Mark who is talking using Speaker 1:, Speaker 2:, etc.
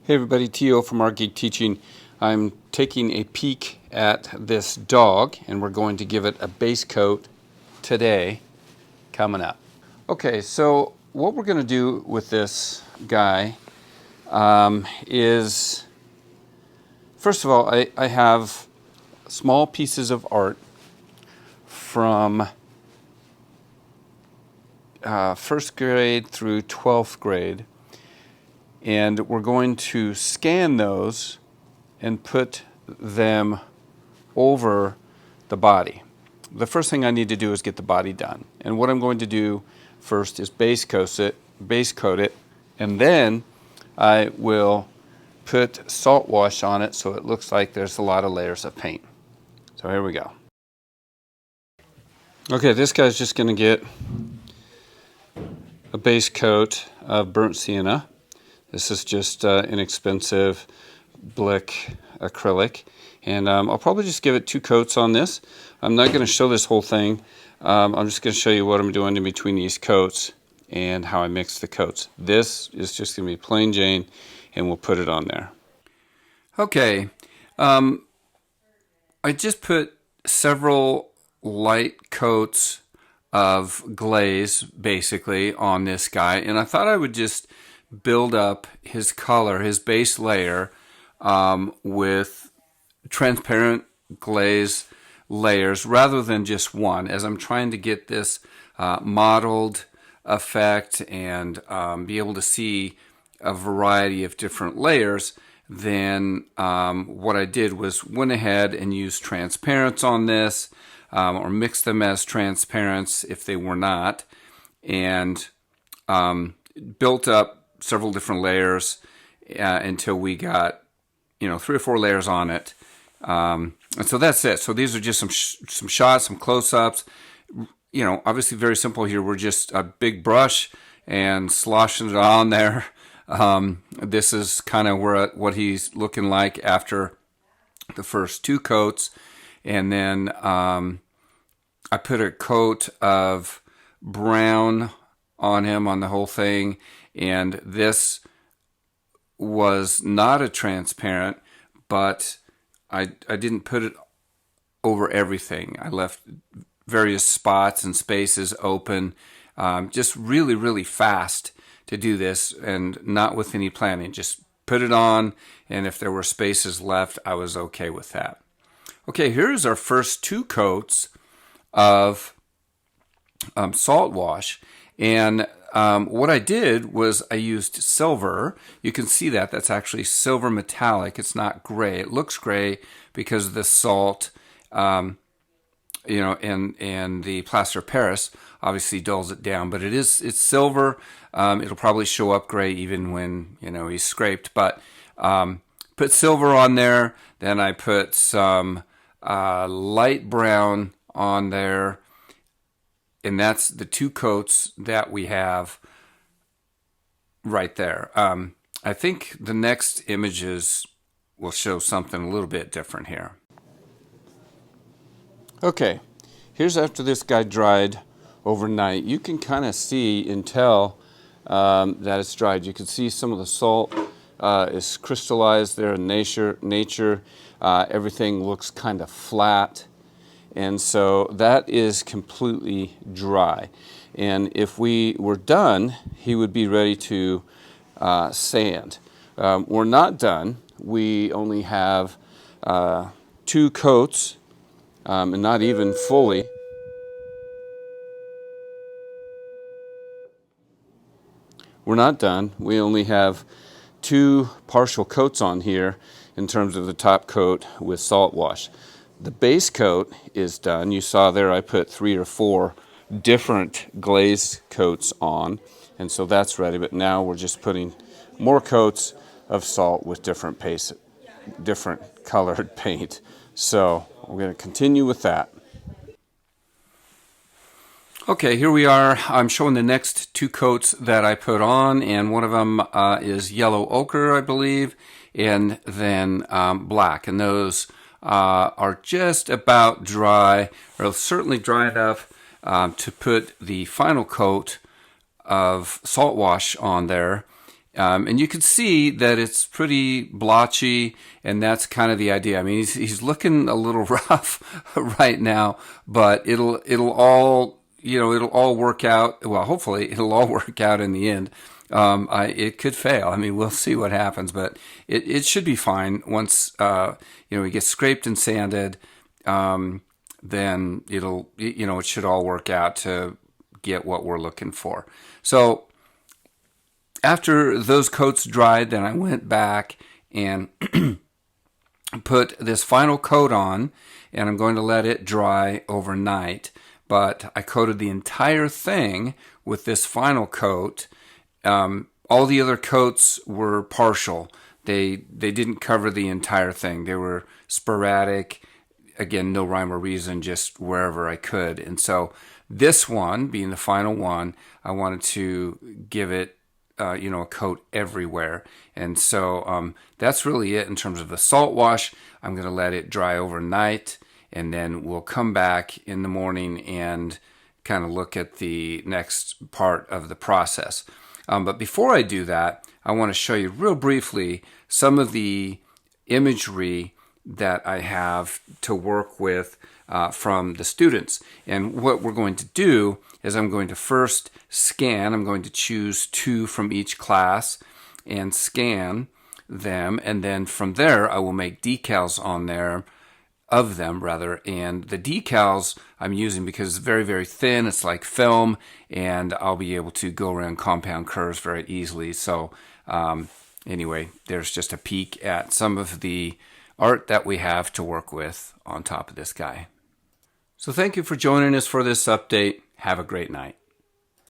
Speaker 1: Hey everybody, T.O. from Art Geek Teaching. I'm taking a peek at this dog and we're going to give it a base coat today coming up. Okay, so what we're going to do with this guy is, first of all, I have small pieces of art from first grade through 12th grade. And we're going to scan those and put them over the body. The first thing I need to do is get the body done. And what I'm going to do first is base coat it, and then I will put Saltwash on it so it looks like there's a lot of layers of paint. So here we go. Okay, this guy's just going to get a base coat of burnt sienna. This is just inexpensive Blick acrylic, and I'll probably just give it 2 coats on this. I'm not going to show this whole thing. I'm just going to show you what I'm doing in between these coats and how I mix the coats. This is just going to be plain Jane, and we'll put it on there. Okay, I just put several light coats of glaze basically on this guy, and I thought I would just build up his color, his base layer, with transparent glaze layers rather than just one, as I'm trying to get this mottled effect and be able to see a variety of different layers. Then what I did was went ahead and used transparents on this, or mixed them as transparents if they were not, and built up several different layers until we got, 3 or 4 layers on it. And so that's it. So these are just some shots, some close-ups. Obviously very simple here. We're just a big brush and sloshing it on there. This is kind of what he's looking like after the first 2 coats. And then I put a coat of brown on him, on the whole thing. And this was not a transparent, but I didn't put it over everything. I left various spots and spaces open, just really, really fast to do this and not with any planning. Just put it on, and if there were spaces left, I was okay with that. Okay, here's our first 2 coats of Saltwash. And what I did was I used silver. You can see that. That's actually silver metallic. It's not gray. It looks gray because of the salt, and the plaster of Paris obviously dulls it down. But it's silver. It'll probably show up gray even when, he's scraped. But put silver on there. Then I put some light brown on there. And that's the 2 coats that we have right there. I think the next images will show something a little bit different here. Okay, here's after this guy dried overnight. You can kind of see and tell that it's dried. You can see some of the salt is crystallized there in nature. Everything looks kind of flat. And so that is completely dry. And if we were done, he would be ready to sand. We're not done. We only have 2 coats, and not even fully. We're not done. We only have 2 partial coats on here in terms of the top coat with Saltwash. The base coat is done. You saw there I put 3 or 4 different glaze coats on, and so that's ready. But now we're just putting more coats of salt with different colored paint. So we're going to continue with that. Okay, here we are. I'm showing the next 2 coats that I put on, and one of them is yellow ochre, I believe, and then black. And those are just about dry, or certainly dry enough to put the final coat of Saltwash on there. And you can see that it's pretty blotchy, and that's kind of the idea. I mean, he's looking a little rough right now, but it'll all, it'll all work out. Well, hopefully it'll all work out in the end. It could fail. I mean, we'll see what happens, but it should be fine once it gets scraped and sanded. Then it should all work out to get what we're looking for. So after those coats dried, then I went back and put this final coat on, and I'm going to let it dry overnight. But I coated the entire thing with this final coat. All the other coats were partial. They didn't cover the entire thing. They were sporadic. Again, no rhyme or reason, just wherever I could. And so this one, being the final one, I wanted to give it a coat everywhere. And so that's really it in terms of the salt wash. I'm going to let it dry overnight, and then we'll come back in the morning and kind of look at the next part of the process. But before I do that, I want to show you real briefly some of the imagery that I have to work with from the students. And what we're going to do is I'm going to first scan. I'm going to choose 2 from each class and scan them. And then from there, I will make decals on there, of them rather. And the decals I'm using because it's very, very thin. It's like film, and I'll be able to go around compound curves very easily. So anyway, there's just a peek at some of the art that we have to work with on top of this guy. So thank you for joining us for this update. Have a great night.